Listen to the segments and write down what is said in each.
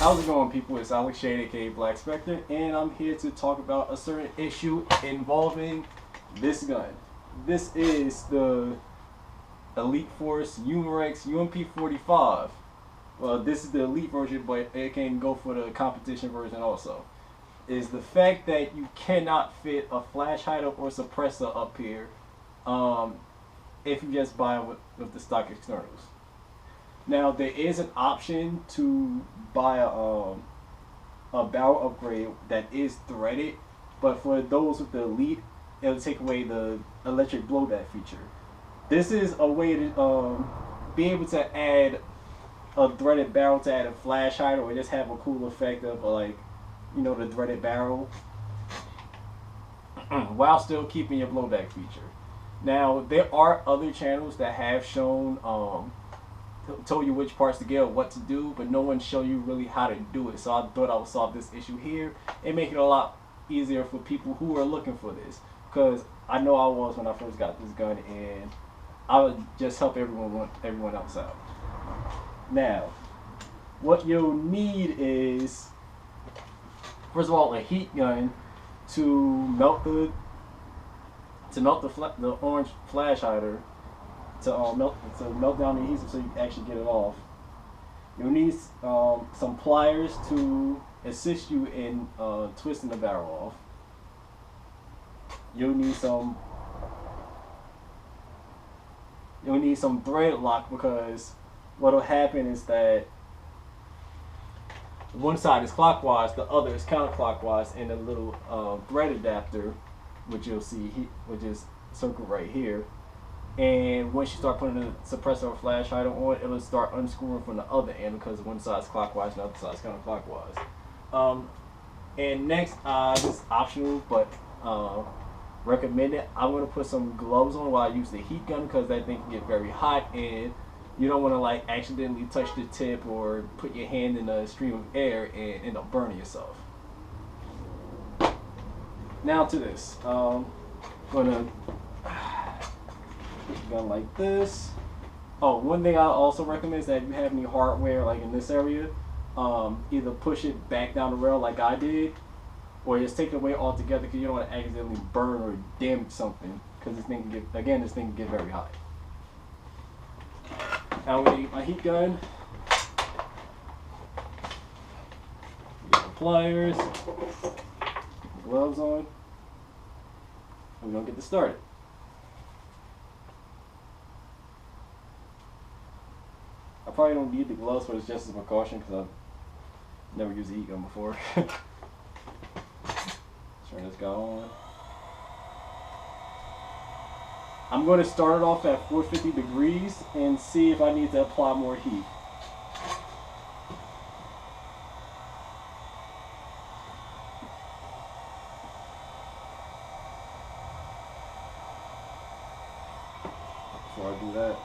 How's it going, people? It's Alex Shade, aka Black Spectre, and I'm here to talk about a certain issue involving this gun. This is the Elite Force Umarex UMP45. Well, this is the elite version, but it can go for the competition version also. Is the fact that you cannot fit a flash hider or suppressor up here if you just buy it with the stock externals. Now there is an option to buy a barrel upgrade that is threaded, but for those with the elite, it'll take away the electric blowback feature. This is a way to be able to add a threaded barrel to add a flash hider, or just have a cool effect of like, you know, the threaded barrel, while still keeping your blowback feature. Now there are other channels that have shown told you which parts to get or what to do, but no one showed you really how to do it. So I thought I would solve this issue here and make it a lot easier for people who are looking for this, because I know I was when I first got this gun, and I would just help everyone else out. Now, what you'll need is, first of all, a heat gun to melt the orange flash hider, to melt down the adhesive so you can actually get it off. You'll need some pliers to assist you in twisting the barrel off. You'll need some thread lock, because what'll happen is that one side is clockwise, the other is counterclockwise, and a little thread adapter, which you'll see, which is circled right here. And once you start putting the suppressor or flash hider on, it'll start unscrewing from the other end, because one side's clockwise and the other side's counterclockwise. And next, this is optional, but recommended. I'm gonna put some gloves on while I use the heat gun, because that thing can get very hot, and you don't want to like accidentally touch the tip or put your hand in a stream of air and end up burning yourself. Now to this, gonna put the gun like this. Oh, one thing I also recommend is that if you have any hardware like in this area, either push it back down the rail like I did, or just take it away altogether, because you don't want to accidentally burn or damage something, because this thing can get very hot. Now I'm going to get my heat gun, get the pliers, gloves on, and we're going to get this started. I probably don't need the gloves, but it's just as a precaution, because I've never used a heat gun before. Turn this guy on. I'm going to start it off at 450 degrees and see if I need to apply more heat. Before I do that,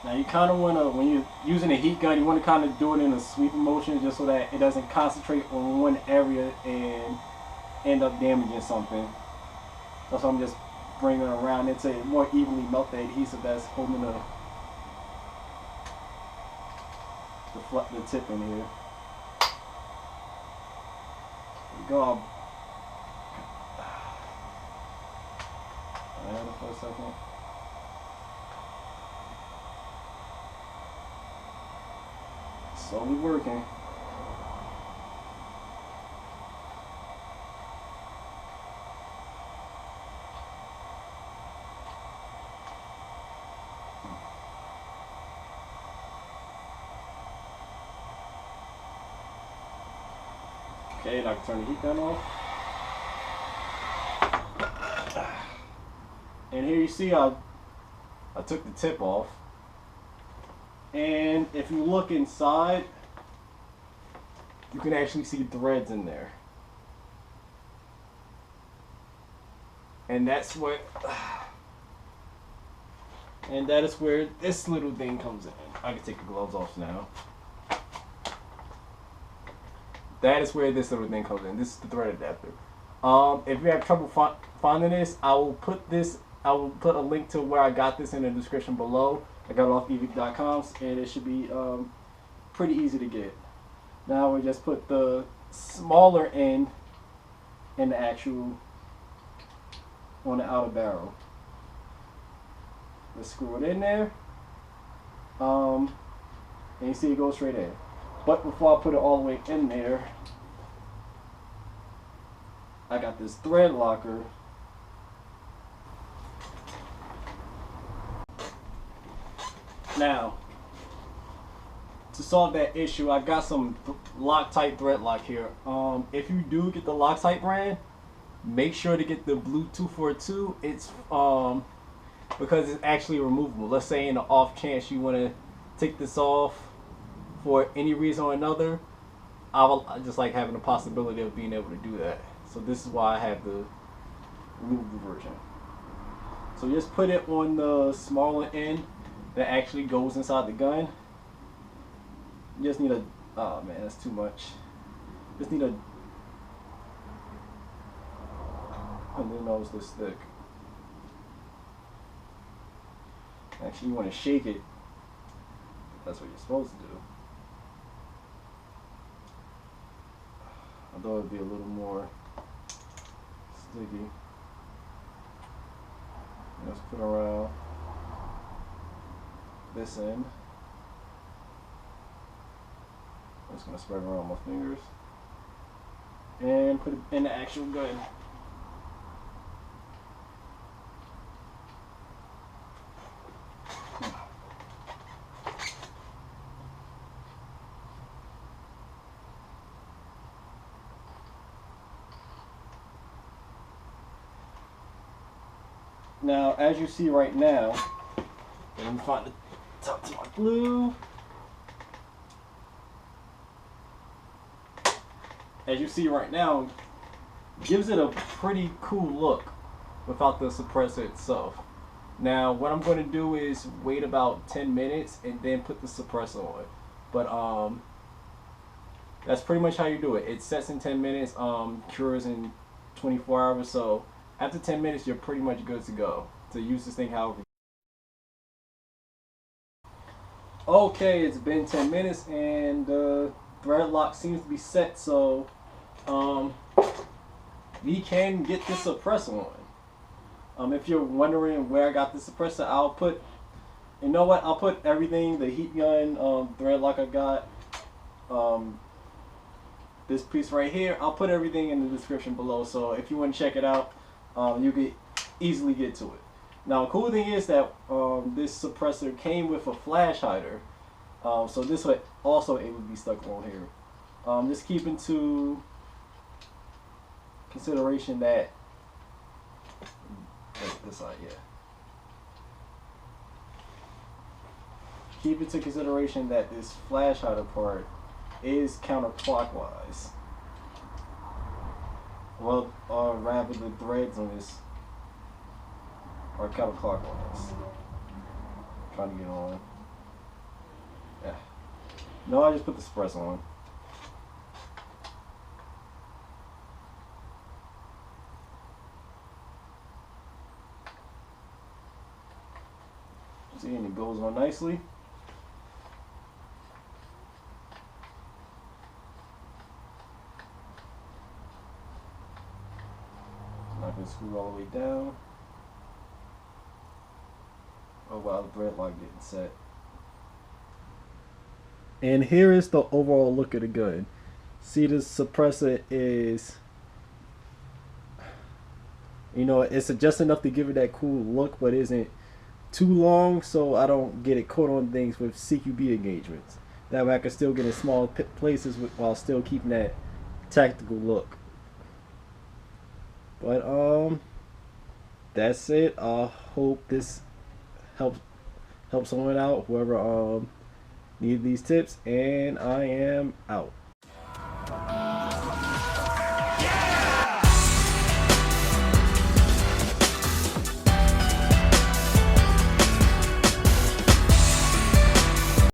now you kind of want to, when you're using a heat gun, you want to kind of do it in a sweeping motion, just so that it doesn't concentrate on one area and end up damaging something. That's why I'm just bringing it around it to more evenly melt the adhesive that's holding the tip in here. There we go. Hold on for a second. Slowly working. Okay, now I can turn the heat gun off. And here you see I took the tip off. And if you look inside, you can actually see threads in there. And that's what And that is where this little thing comes in. I can take the gloves off now. That is where this little thing comes in. This is the thread adapter. If you have trouble finding this, I will put a link to where I got this in the description below. I got it off evic.com, and it should be pretty easy to get. Now we just put the smaller end in the actual on the outer barrel. Let's screw it in there. And you see it goes straight in. But before I put it all the way in there, I got this thread locker. Now, to solve that issue, I got some Loctite thread lock here. If you do get the Loctite brand, make sure to get the blue 242. It's because it's actually removable. Let's say in the off chance you want to take this off for any reason or another, I just like having the possibility of being able to do that. So this is why I have the removable version. So just put it on the smaller end that actually goes inside the gun. You just need a, oh man, that's too much. Just need a, and then nose this thick. Actually, you want to shake it. That's what you're supposed to do. Although it'd be a little more sticky. Let's put around this end. I'm just gonna spread around my fingers and put it in the actual gun. Now, as you see right now, let me find the top to my glue. As you see right now, gives it a pretty cool look without the suppressor itself. Now, what I'm going to do is wait about 10 minutes and then put the suppressor on. But that's pretty much how you do it. It sets in 10 minutes, cures in 24 hours. So after 10 minutes, you're pretty much good to go to use this thing however. Okay, it's been 10 minutes and the thread lock seems to be set, so we can get this suppressor on. If you're wondering where I got the suppressor, I'll put, you know what, I'll put everything, the heat gun, thread lock I got, this piece right here, I'll put everything in the description below, so if you want to check it out, you can easily get to it. Now, the cool thing is that this suppressor came with a flash hider, so this way also it would be stuck on here. Just keep into consideration that this side, yeah. Keep into consideration that this flash hider part is counterclockwise. Well, rather the threads on this are counterclockwise. Trying to get on. Yeah. No, I just put the suppressor on. See, and it goes on nicely. I can screw all the way down. Oh wow, the thread lock getting set. And here is the overall look of the gun. See, this suppressor is, you know, it's just enough to give it that cool look, but isn't too long, so I don't get it caught on things with CQB engagements. That way I can still get in small places while still keeping that tactical look. But that's it. I hope this helps someone out, whoever needed these tips, and I am out.